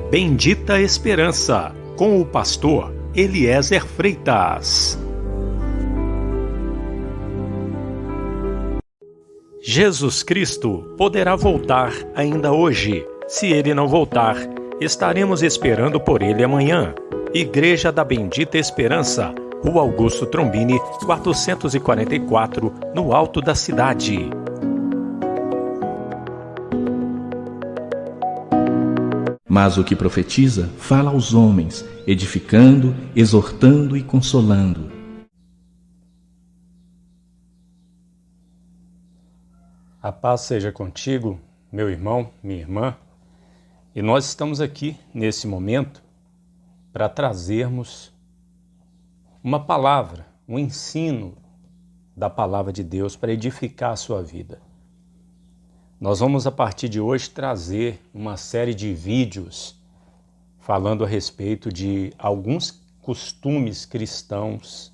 Bendita Esperança, com o pastor Eliezer Freitas. Jesus Cristo poderá voltar ainda hoje. Se ele não voltar, estaremos esperando por ele amanhã. Igreja da Bendita Esperança, Rua Augusto Trombini, 444, no alto da cidade. Mas o que profetiza fala aos homens, edificando, exortando e consolando. A paz seja contigo, meu irmão, minha irmã. E nós estamos aqui, nesse momento, para trazermos uma palavra, um ensino da palavra de Deus para edificar a sua vida. Nós vamos, a partir de hoje, trazer uma série de vídeos falando a respeito de alguns costumes cristãos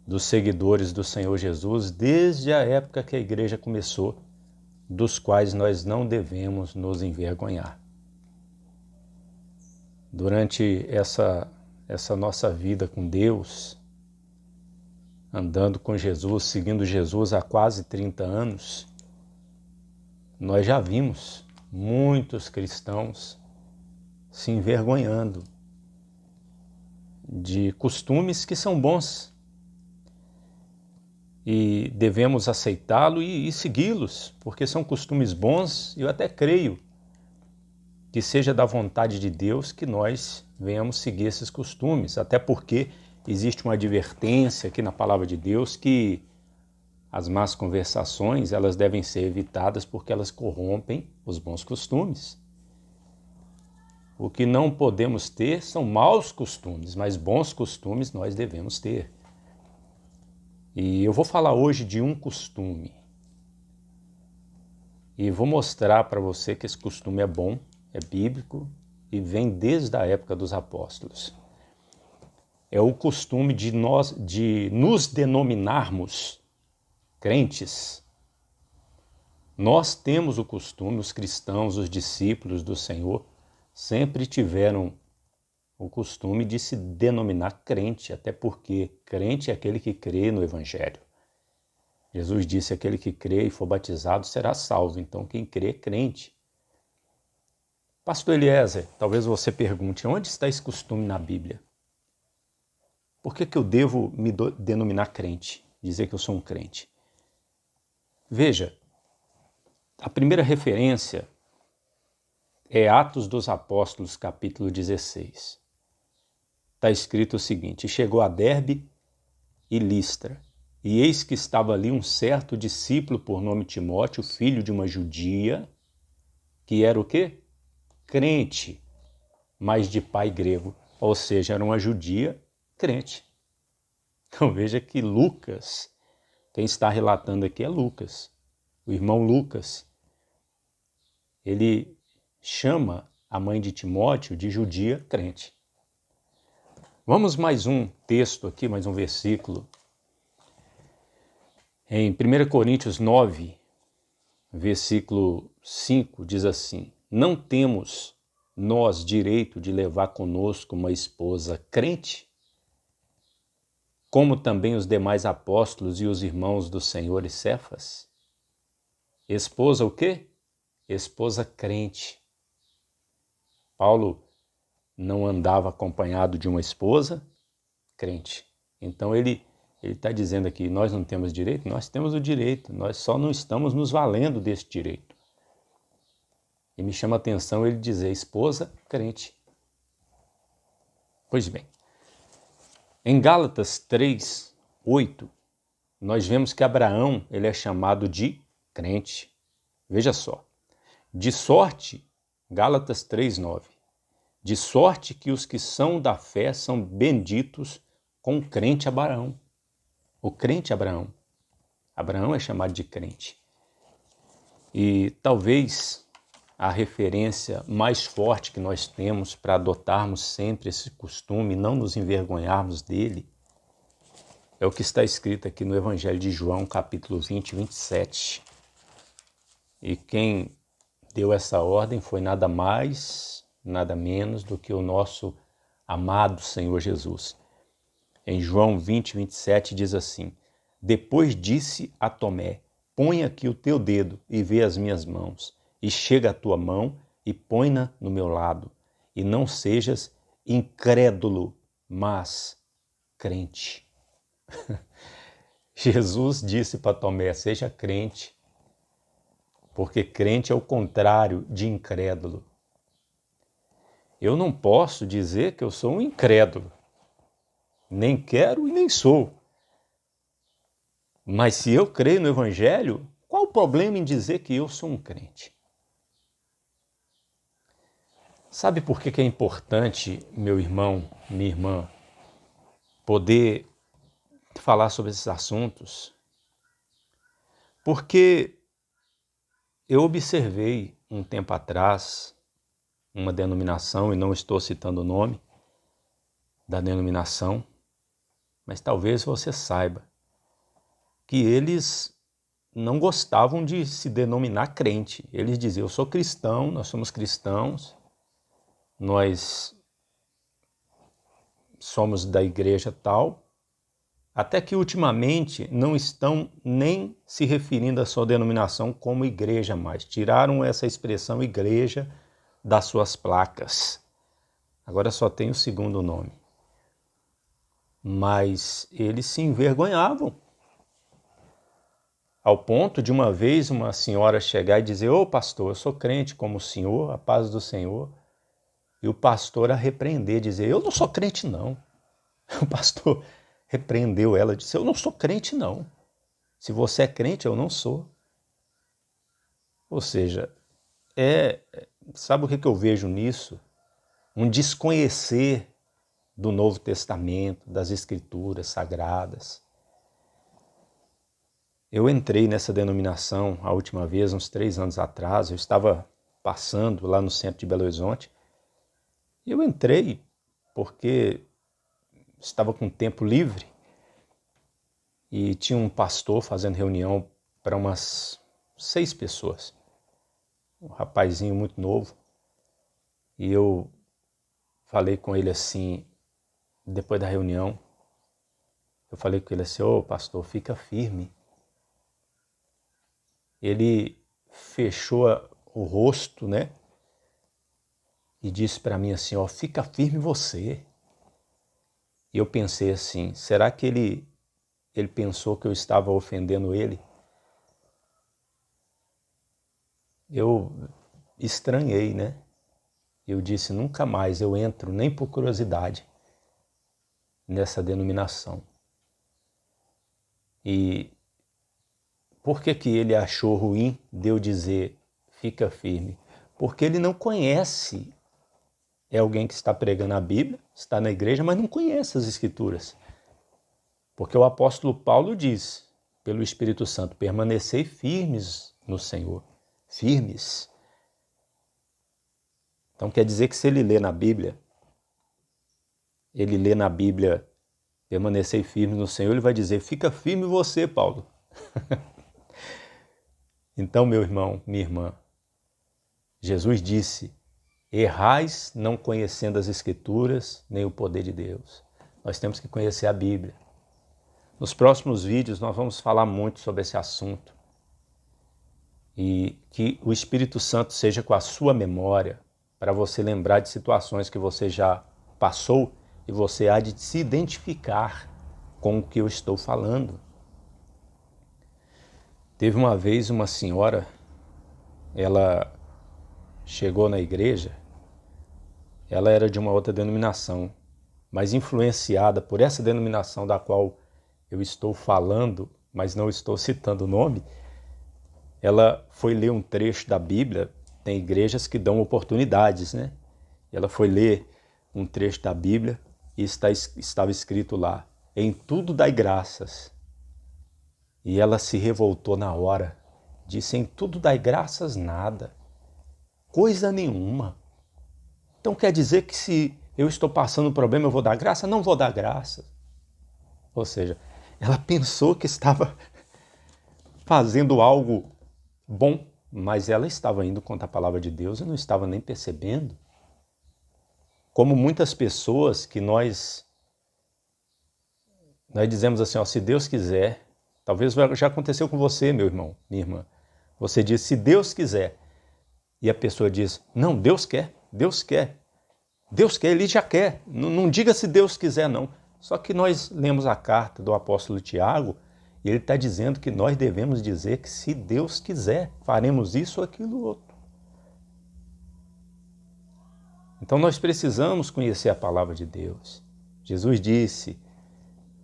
dos seguidores do Senhor Jesus desde a época que a igreja começou, dos quais nós não devemos nos envergonhar. Durante essa nossa vida com Deus, andando com Jesus, seguindo Jesus há quase 30 anos, nós já vimos muitos cristãos se envergonhando de costumes que são bons e devemos aceitá-lo e segui-los, porque são costumes bons. E eu até creio que seja da vontade de Deus que nós venhamos seguir esses costumes, até porque existe uma advertência aqui na palavra de Deus que as más conversações, elas devem ser evitadas porque elas corrompem os bons costumes. O que não podemos ter são maus costumes, mas bons costumes nós devemos ter. E eu vou falar hoje de um costume. E vou mostrar para você que esse costume é bom, é bíblico e vem desde a época dos apóstolos. É o costume de nos denominarmos crentes. Nós temos o costume, os cristãos, os discípulos do Senhor, sempre tiveram o costume de se denominar crente, até porque crente é aquele que crê no Evangelho. Jesus disse: aquele que crê e for batizado será salvo. Então quem crê é crente. Pastor Eliezer, talvez você pergunte, onde está esse costume na Bíblia? Por que eu devo me denominar crente, dizer que eu sou um crente? Veja, a primeira referência é Atos dos Apóstolos, capítulo 16. Está escrito o seguinte: chegou a Derbe e Listra, e eis que estava ali um certo discípulo por nome Timóteo, filho de uma judia, que era o quê? Crente, mas de pai grego, ou seja, era uma judia crente. Então veja que Lucas, quem está relatando aqui é Lucas, o irmão Lucas. Ele chama a mãe de Timóteo de judia crente. Vamos mais um texto aqui, mais um versículo. Em 1 Coríntios 9, versículo 5, diz assim: não temos nós direito de levar conosco uma esposa crente, como também os demais apóstolos e os irmãos do Senhor e Cefas? Esposa o quê? Esposa crente. Paulo não andava acompanhado de uma esposa crente. Então ele está dizendo aqui, nós não temos direito? Nós temos o direito, nós só não estamos nos valendo desse direito. E me chama a atenção ele dizer esposa crente. Pois bem, em Gálatas 3, 8, nós vemos que Abraão ele é chamado de crente. Veja só, de sorte, Gálatas 3, 9, de sorte que os que são da fé são benditos com o crente Abraão. O crente Abraão. Abraão é chamado de crente. E talvez a referência mais forte que nós temos para adotarmos sempre esse costume e não nos envergonharmos dele é o que está escrito aqui no Evangelho de João, capítulo 20, 27. E quem deu essa ordem foi nada mais nada menos do que o nosso amado Senhor Jesus. Em João 20, 27 diz assim: depois disse a Tomé: põe aqui o teu dedo e vê as minhas mãos, e chega a tua mão e põe-na no meu lado, e não sejas incrédulo, mas crente. Jesus disse para Tomé: seja crente, porque crente é o contrário de incrédulo. Eu não posso dizer que eu sou um incrédulo, nem quero e nem sou. Mas se eu creio no Evangelho, qual o problema em dizer que eu sou um crente? Sabe por que é importante, meu irmão, minha irmã, poder falar sobre esses assuntos? Porque eu observei um tempo atrás uma denominação, e não estou citando o nome da denominação, mas talvez você saiba que eles não gostavam de se denominar crente. Eles diziam: eu sou cristão, nós somos cristãos, nós somos da igreja tal, até que ultimamente não estão nem se referindo à sua denominação como igreja mais. Tiraram essa expressão igreja das suas placas. Agora só tem o segundo nome. Mas eles se envergonhavam, ao ponto de uma vez uma senhora chegar e dizer: ô pastor, eu sou crente como o senhor, a paz do Senhor. E o pastor a repreender, dizer: eu não sou crente não. O pastor repreendeu ela, disse: eu não sou crente não. Se você é crente, eu não sou. Ou seja, sabe o que eu vejo nisso? Um desconhecer do Novo Testamento, das Escrituras Sagradas. Eu entrei nessa denominação a última vez, uns 3 anos atrás. Eu estava passando lá no centro de Belo Horizonte. E eu entrei porque estava com tempo livre e tinha um pastor fazendo reunião para umas 6 pessoas. Um rapazinho muito novo. E eu falei com ele assim, depois da reunião, eu falei com ele assim: ô pastor, fica firme. Ele fechou o rosto, né? E disse para mim assim: ó, fica firme você. E eu pensei assim: será que ele pensou que eu estava ofendendo ele? Eu estranhei, né? Eu disse: nunca mais eu entro, nem por curiosidade, nessa denominação. E por que ele achou ruim de eu dizer fica firme? Porque ele não conhece. É alguém que está pregando a Bíblia, está na igreja, mas não conhece as Escrituras. Porque o apóstolo Paulo diz, pelo Espírito Santo: permanecei firmes no Senhor. Firmes. Então quer dizer que se ele lê na Bíblia, permanecei firmes no Senhor, ele vai dizer: fica firme você, Paulo. Então, meu irmão, minha irmã, Jesus disse: errais não conhecendo as Escrituras, nem o poder de Deus. Nós temos que conhecer a Bíblia. Nos próximos vídeos nós vamos falar muito sobre esse assunto. E que o Espírito Santo seja com a sua memória, para você lembrar de situações que você já passou e você há de se identificar com o que eu estou falando. Teve uma vez uma senhora, ela chegou na igreja, ela era de uma outra denominação, mas influenciada por essa denominação da qual eu estou falando, mas não estou citando o nome, ela foi ler um trecho da Bíblia. Tem igrejas que dão oportunidades, né? Ela foi ler um trecho da Bíblia e estava escrito lá: em tudo dai graças. E ela se revoltou na hora, disse: em tudo dai graças nada, coisa nenhuma. Então quer dizer que se eu estou passando um problema eu vou dar graça? Não vou dar graça. Ou seja, ela pensou que estava fazendo algo bom, mas ela estava indo contra a palavra de Deus e não estava nem percebendo. Como muitas pessoas que nós dizemos assim, ó, se Deus quiser, talvez já aconteceu com você, meu irmão, minha irmã. Você diz, se Deus quiser, e a pessoa diz, não, Deus quer, Deus quer. Deus quer, Ele já quer. Não diga se Deus quiser, não. Só que nós lemos a carta do apóstolo Tiago e ele está dizendo que nós devemos dizer que se Deus quiser, faremos isso ou aquilo outro. Então nós precisamos conhecer a palavra de Deus. Jesus disse,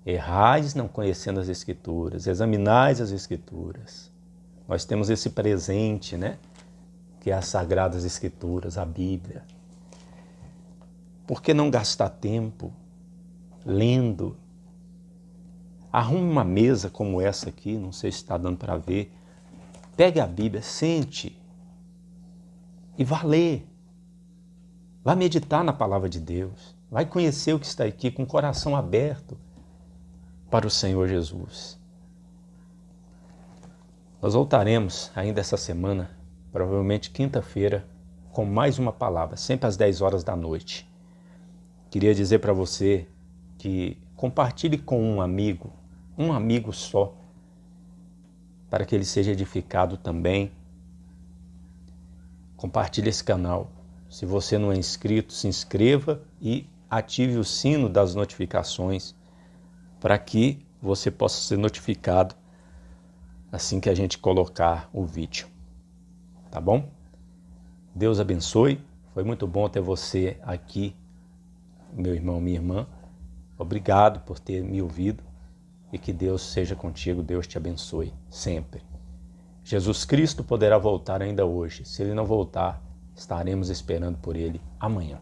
errais não conhecendo as Escrituras, examinais as Escrituras. Nós temos esse presente, né? Que é as Sagradas Escrituras, a Bíblia. Por que não gastar tempo lendo? Arrume uma mesa como essa aqui, não sei se está dando para ver. Pegue a Bíblia, sente e vá ler. Vá meditar na palavra de Deus. Vai conhecer o que está aqui com o coração aberto para o Senhor Jesus. Nós voltaremos ainda essa semana, provavelmente quinta-feira, com mais uma palavra, sempre às 10 horas da noite. Queria dizer para você que compartilhe com um amigo só, para que ele seja edificado também. Compartilhe esse canal. Se você não é inscrito, se inscreva e ative o sino das notificações para que você possa ser notificado assim que a gente colocar o vídeo. Tá bom? Deus abençoe. Foi muito bom ter você aqui, meu irmão, minha irmã. Obrigado por ter me ouvido e que Deus seja contigo, Deus te abençoe sempre. Jesus Cristo poderá voltar ainda hoje. Se Ele não voltar, estaremos esperando por Ele amanhã.